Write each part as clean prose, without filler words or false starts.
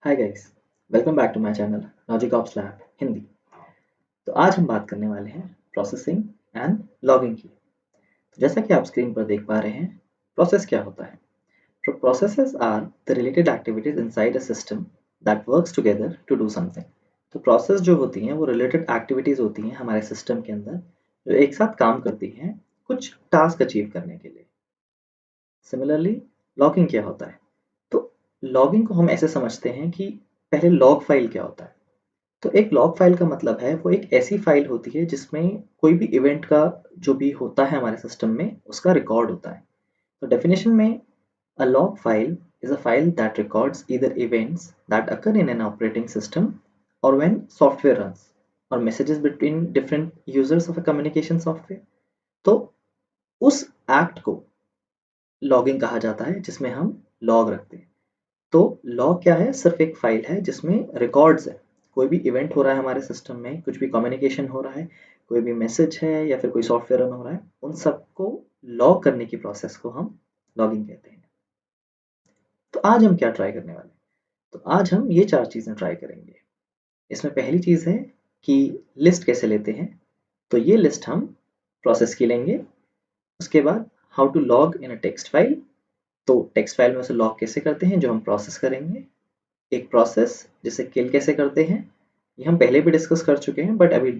Hi guys, welcome back to my channel Logic Ops Lab Hindi. तो आज हम बात करने वाले हैं प्रोसेसिंग एंड लॉगिंग की। तो जैसा कि आप स्क्रीन पर देख पा रहे हैं, प्रोसेस क्या होता है? तो processes are the related activities inside a system that works together to do something. तो प्रोसेस जो होती हैं वो रिलेटेड एक्टिविटीज होती हैं हमारे सिस्टम के अंदर, जो एक साथ काम करती हैं कुछ टास्क अचीव करने के लिए। सिमिलरली लॉगिंग क्या होता है? तो लॉगिंग को हम ऐसे समझते हैं कि पहले लॉग फाइल क्या होता है। तो एक लॉग फाइल का मतलब है वो एक ऐसी फाइल होती है जिसमें कोई भी इवेंट का जो भी होता है हमारे सिस्टम में उसका रिकॉर्ड होता है। तो डेफिनेशन में a log file is a file that records either events that occur in an operating system or when software runs or messages between different users of a communication software। तो उस act को logging कहा जाता है जिसमें हम log रखते हैं। तो लॉग क्या है? सिर्फ एक फाइल है जिसमें रिकॉर्ड्स है। कोई भी इवेंट हो रहा है हमारे सिस्टम में, कुछ भी कम्युनिकेशन हो रहा है, कोई भी मैसेज है या फिर कोई सॉफ्टवेयर रन हो रहा है, उन सबको लॉग करने की प्रोसेस को हम लॉगिंग कहते हैं। तो आज हम क्या ट्राई करने वाले हैं? तो आज हम ये 4 चीज़ें ट्राई करेंगे। इसमें पहली चीज़ है कि लिस्ट कैसे लेते हैं। तो ये लिस्ट हम प्रोसेस की लेंगे। उसके बाद how to log in a text file. तो टेक्स्ट फाइल में उसे लॉग कैसे करते हैं जो हम प्रोसेस करेंगे। एक प्रोसेस जिसे किल कैसे करते हैं, ये हम पहले भी डिस्कस कर चुके हैं बट अभी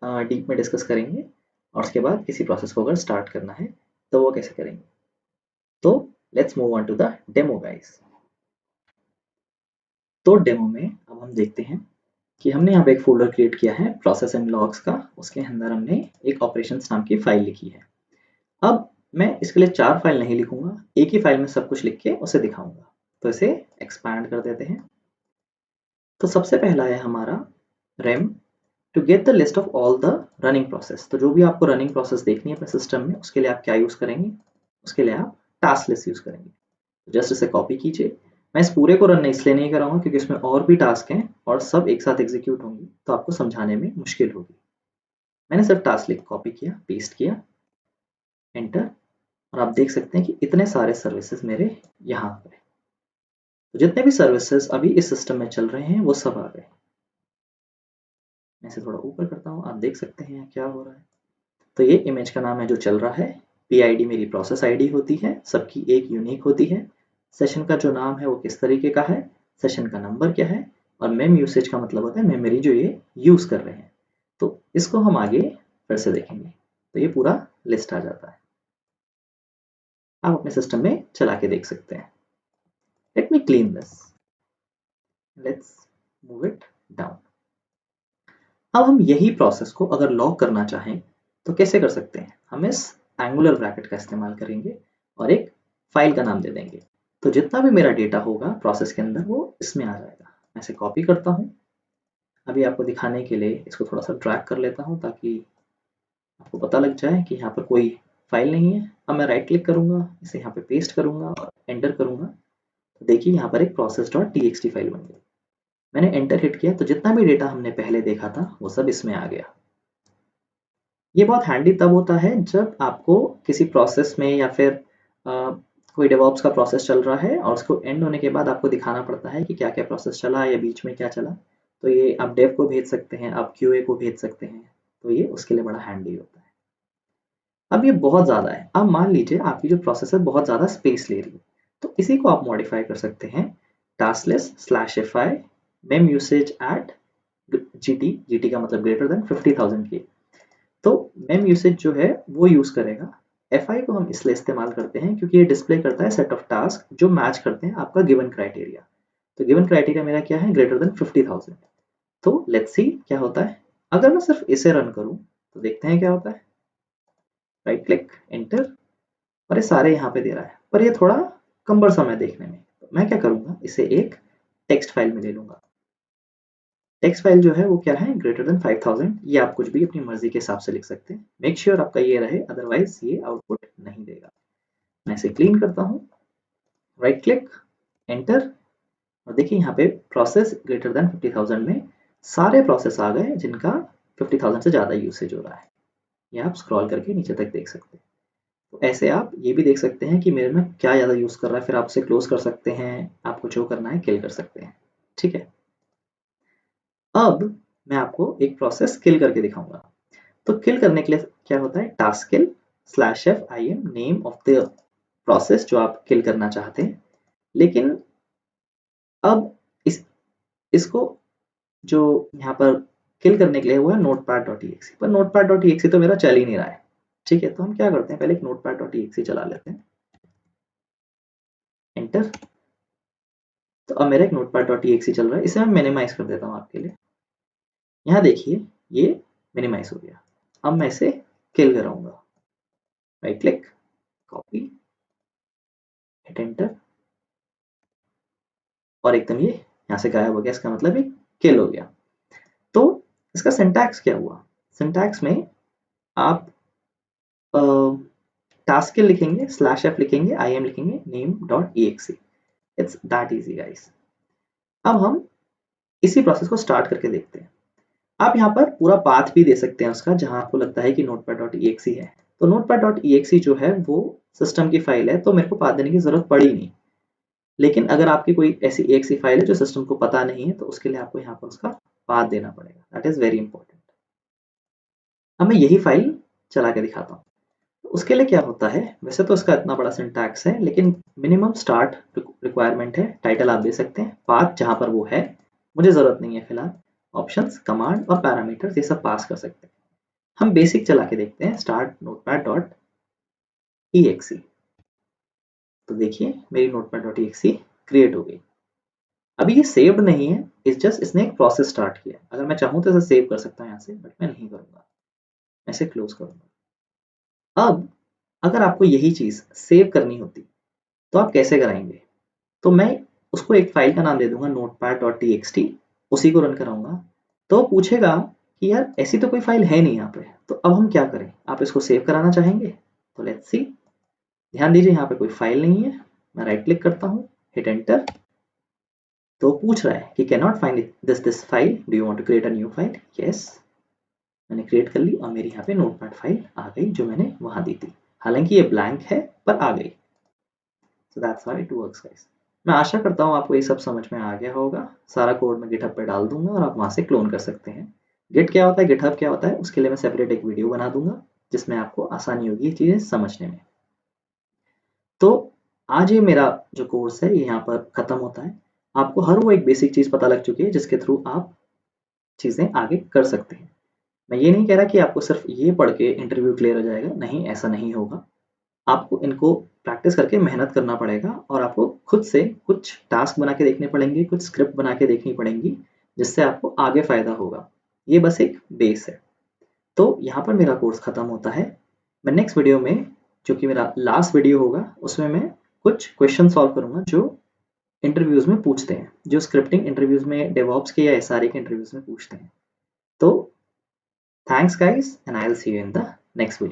डीप में डिस्कस करेंगे। और उसके बाद किसी प्रोसेस को अगर स्टार्ट करना है तो वो कैसे करेंगे। तो let's move on to the demo guys. तो डेमो में अब हम देखते हैं कि हमने यहाँ पे एक फोल्डर क्रिएट किया है प्रोसेस एंड लॉग्स का। उसके अंदर हमने एक ऑपरेशंस नाम की फाइल लिखी है। अब मैं इसके लिए 4 फाइल नहीं लिखूंगा, एक ही फाइल में सब कुछ लिख के उसे दिखाऊंगा। तो इसे एक्सपैंड कर देते हैं। तो सबसे पहला है हमारा rem to get the list of all the running process. तो जो भी आपको रनिंग प्रोसेस देखनी है अपने सिस्टम में, उसके लिए आप क्या यूज करेंगे? उसके लिए आप टास्क लिस्ट यूज करेंगे। जस्ट इसे कॉपी कीजिए। मैं इस पूरे को रन इसलिए नहीं कराऊंगा क्योंकि इसमें और भी टास्क हैं और सब एक साथ एग्जीक्यूट होंगी तो आपको समझाने में मुश्किल होगी। मैंने सिर्फ टास्क लिस्ट कॉपी किया, पेस्ट किया, एंटर। और आप देख सकते हैं कि इतने सारे सर्विसेज मेरे यहाँ पे, तो जितने भी सर्विसेज अभी इस सिस्टम में चल रहे हैं वो सब आ गए। मैं इसे थोड़ा ऊपर करता हूँ, आप देख सकते हैं क्या हो रहा है। तो ये इमेज का नाम है जो चल रहा है। PID मेरी प्रोसेस आईडी होती है, सबकी एक यूनिक होती है। सेशन का जो नाम है वो किस तरीके का है, सेशन का नंबर क्या है, और मेम यूसेज का मतलब होता है मेमोरी जो ये यूज कर रहे हैं। तो इसको हम आगे फिर से देखेंगे। तो ये पूरा लिस्ट आ जाता है, आप अपने सिस्टम में चला के देख सकते हैं। Let me clean this, let's move it down. अब हम यही प्रोसेस को अगर लॉग करना चाहें तो कैसे कर सकते हैं? हम इस एंगुलर ब्रैकेट का इस्तेमाल करेंगे और एक फाइल का नाम दे देंगे। तो जितना भी मेरा डेटा होगा प्रोसेस के अंदर वो इसमें आ जाएगा। मैं इसे कॉपी करता हूँ। अभी आपको दिखाने के लिए इसको थोड़ा सा ड्रैग कर लेता हूँ ताकि आपको पता लग जाए कि यहाँ पर कोई फाइल नहीं है। अब मैं राइट क्लिक करूंगा, इसे यहाँ पे पेस्ट करूंगा और एंटर करूंगा। तो देखिए यहाँ पर एक process.txt फाइल बन गई। मैंने एंटर हिट किया तो जितना भी डेटा हमने पहले देखा था वो सब इसमें आ गया। ये बहुत हैंडी तब होता है जब आपको किसी प्रोसेस में या फिर कोई डेवऑप्स का प्रोसेस चल रहा है और उसको एंड होने के बाद आपको दिखाना पड़ता है कि क्या क्या प्रोसेस चला या बीच में क्या चला। तो ये आप डेव को भेज सकते हैं, आप QA को भेज सकते हैं। तो ये उसके लिए बड़ा हैंडी होता है। अब ये बहुत ज़्यादा है। अब मान लीजिए आपकी जो प्रोसेस है बहुत ज़्यादा स्पेस ले रही है, तो इसी को आप मॉडिफाई कर सकते हैं। Task list /fi mem usage at GT का मतलब ग्रेटर देन 50,000 के। तो मेम यूसेज जो है वो यूज करेगा। FI को हम इसलिए इस्तेमाल करते हैं क्योंकि ये डिस्प्ले करता है सेट ऑफ टास्क जो मैच करते हैं आपका गिवन क्राइटेरिया। तो गिवन क्राइटेरिया मेरा क्या है? Greater than 50,000। तो लेट्स सी क्या होता है। अगर मैं सिर्फ इसे रन करूं तो देखते हैं क्या होता है। राइट क्लिक, एंटर, और ये सारे यहाँ पे दे रहा है पर ये थोड़ा कम्बरसम है देखने में। तो मैं क्या करूंगा, इसे एक टेक्स्ट फाइल में ले लूंगा। टेक्स्ट फाइल जो है वो क्या है? Greater than 5000। ये आप कुछ भी अपनी मर्जी के हिसाब से लिख सकते हैं। मेक श्योर आपका ये रहे, अदरवाइज ये आउटपुट नहीं देगा। मैं इसे क्लीन करता हूँ, राइट क्लिक, एंटर, और देखिए यहाँ पे प्रोसेस ग्रेटर देन 50,000 में सारे प्रोसेस आ गए जिनका 50,000 से ज़्यादा यूसेज हो रहा है। ये आप स्क्रॉल करके नीचे तक देख सकते हैं। तो ऐसे आप ये भी देख सकते हैं कि मेरे में क्या ज़्यादा यूज़ कर रहा है, फिर आप उसे क्लोज कर सकते हैं। आपको जो करना है किल कर सकते हैं। ठीक है। अब मैं आपको एक प्रोसेस किल करके दिखाऊंगा। तो किल करने के लिए क्या होता है, task kill /f name of the process जो आप किल करना चाहते हैं। लेकिन अब इसको जो यहाँ पर किल करने के लिए हुआ है notepad.exe, पर notepad.exe तो मेरा चल ही नहीं रहा है। ठीक है, तो हम क्या करते हैं, पहले एक notepad.exe चला लेते हैं, एंटर। तो अब मेरा एक notepad.exe चल रहा है, इसे मैं मिनिमाइज कर देता हूँ आपके लिए। यहाँ देखिए ये मिनिमाइज हो गया। अब मैं इसे किल कराऊंगा, right click, copy, hit enter, और एकदम ये यहाँ से गायब हो गया। इसका मतलब ये किल हो गया। तो इसका सिंटैक्स क्या हुआ, सिंटैक्स में आप टास्क किल लिखेंगे, /f लिखेंगे, im लिखेंगे, name.exe। It's that easy guys. अब हम इसी प्रोसेस को स्टार्ट करके देखते हैं। आप यहाँ पर पूरा पाथ भी दे सकते हैं उसका, जहां आपको लगता है कि notepad.exe है। तो notepad.exe जो है वो सिस्टम की फाइल है, तो मेरे को पाथ देने की जरूरत पड़ी नहीं। लेकिन अगर आपकी कोई ऐसी exe फाइल है जो सिस्टम को पता नहीं है, तो उसके लिए आपको यहाँ पर उसका पाथ देना पड़ेगा। That is very important. अब मैं यही फाइल चला के दिखाता हूँ। उसके लिए क्या होता है, वैसे तो इसका इतना बड़ा सिंटैक्स है, लेकिन मिनिमम स्टार्ट रिक्वायरमेंट है। टाइटल आप दे सकते हैं, पाथ जहां पर वो है, मुझे जरूरत नहीं है फिलहाल। ऑप्शंस, कमांड और पैरामीटर्स ये सब पास कर सकते हैं। हम बेसिक चला के देखते हैं, स्टार्ट notepad.exe। तो देखिए मेरी notepad.exe क्रिएट हो गई। अभी ये सेव्ड नहीं है, इस जस्ट इसने एक प्रोसेस स्टार्ट किया। अगर मैं चाहूँ तो इसे सेव कर सकता हूँ यहाँ से, बट मैं नहीं करूँगा, मैं इसे क्लोज करूँगा। अब अगर आपको यही चीज़ सेव करनी होती तो आप कैसे कराएंगे, तो मैं उसको एक फाइल का नाम दे दूंगा notepad.txt, उसी को रन कराऊंगा। तो पूछेगा कि यार ऐसी तो कोई फाइल है नहीं यहाँ पे, तो अब हम क्या करें, आप इसको सेव कराना चाहेंगे? तो लेट्स सी। ध्यान दीजिए यहाँ पे कोई फाइल नहीं है। मैं राइट क्लिक करता हूँ, हिट एंटर। तो पूछ रहा है कि cannot find this file, do you want to create a new file? Yes, मैंने क्रिएट कर ली और मेरी यहाँ पे नोटपैड फाइल आ गई जो मैंने वहां दी थी। हालांकि ये ब्लैंक है पर आ गई। So that's how it works guys. मैं आशा करता हूँ आपको ये सब समझ में आ गया होगा। सारा कोड मैं गिटहब पे डाल दूंगा और आप वहां से क्लोन कर सकते हैं। गिट क्या होता है, गिटहब क्या होता है, उसके लिए मैं सेपरेट एक वीडियो बना दूंगा जिसमें आपको आसानी होगी ये चीज़ें समझने में। तो आज ये मेरा जो कोर्स है ये यहाँ पर खत्म होता है। आपको हर वो एक बेसिक चीज़ पता लग चुकी है जिसके थ्रू आप चीज़ें आगे कर सकते हैं। मैं ये नहीं कह रहा कि आपको सिर्फ ये पढ़ के इंटरव्यू क्लियर हो जाएगा, नहीं, ऐसा नहीं होगा। आपको इनको प्रैक्टिस करके मेहनत करना पड़ेगा और आपको खुद से कुछ टास्क बना के देखने पड़ेंगे, कुछ स्क्रिप्ट बना के देखनी पड़ेंगी, जिससे आपको आगे फायदा होगा। ये बस एक बेस है। तो यहाँ पर मेरा कोर्स खत्म होता है। मैं नेक्स्ट वीडियो में, जो कि मेरा लास्ट वीडियो होगा, उसमें मैं कुछ क्वेश्चन सॉल्व करूंगा जो इंटरव्यूज में पूछते हैं, जो स्क्रिप्टिंग इंटरव्यूज में, डेवऑप्स के या एसआरए के इंटरव्यूज में पूछते हैं। तो thanks guys, and I will see you in the next video.